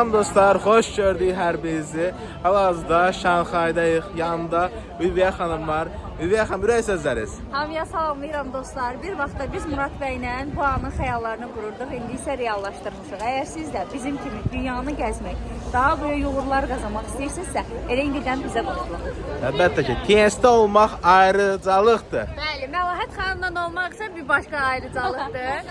Dostlar, hoş gördük hər birinizi. Hal-hazırda Şanxaydayıq. Yanında Viviya xanım var. Viviya xanım, ürək sözləriz. Hamıya salamlayıram dostlar. Bir vaxtda biz Murad bəylə bu anın xəyallarını qururduq. İndi isə reallaşdırmışıq. Əgər siz də bizim kimi dünyanı gəzmək, daha böyük uğurlar qazanmaq istəyirsinizsə, elə indidən bizə qoşulun. Əlbəttə ki, TNS-də olmaq ayrıcalıqdır. Bəli, Məlahət xanımla olmaq isə bir başqa ayrıcalıqdır.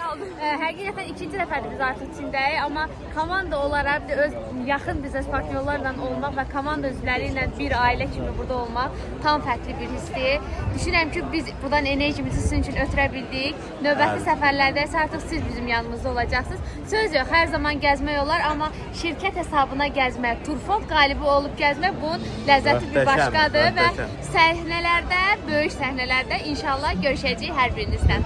Həqiqətən ikinci dəfədir biz artıq Çindəyik, amma komanda olaraq bir də öz yaxın biznes partnyorlarla olmaq və komanda üzvləri ilə bir ailə kimi burada olmaq tam fərqli bir hissdir. Düşünürəm ki, biz buradan enerjimizi sizin üçün ötürə bildik. Növbəti səfərlərdə isə artıq siz bizim yanımızda olacaqsınız. Söz yox, hər zaman gəzmək olar, amma şirkət hesabına gəzmək, turfond qalibi olub gəzmək bunun ləzzəti bir başqadır və səhnələrdə, böyük səhnələrdə inşallah görüşəcəyik hər birinizlə.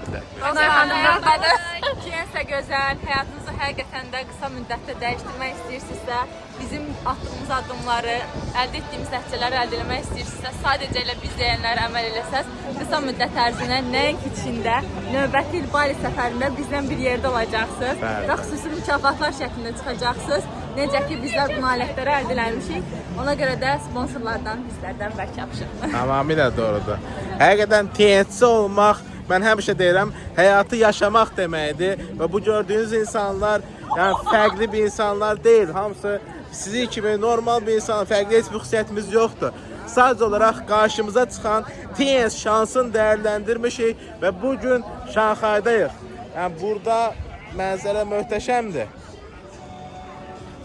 Kimsə gözəl, həyatınızı həqiqətən də qısa müddətdə dəyişdirmək istəyirsinizsə, bizim attığımız addımları, əldə etdiyimiz nəticələri əldə etmək istəyirsinizsə, sadəcə elə biz deyənlərə əməl eləsəz, qısa müddət ərzində nəinki Çində, növbəti il Bali səfərində bizdən bir yerdə olacaqsınız və xüsusi mükafatlar şəklində çıxacaqsınız. Necə ki, bizlər bu nailiyyətləri əldə eləmişik, ona görə də sponsorlardan, bizlərdən bərk yapışıq. Tamamilə doğrudur. Həqiqətən TNS olmaq, mən həmişə deyirəm, həyatı yaşamaq deməkdir və bu gördüyünüz insanlar, yəni fərqli bir insanlar deyil. Hamısı sizin kimi normal bir insan, fərqli heç bir xüsusiyyətimiz yoxdur. Sadəcə olaraq qarşımıza çıxan TNS şansını dəyərləndirmişik və bugün Şanxaydayıq. Yəni burada mənzərə möhtəşəmdir.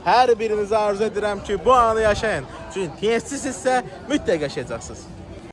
Hər birinizə arzu edirəm ki, bu anı yaşayın. Çünki TNS-sizsə mütləq yaşayacaqsınız.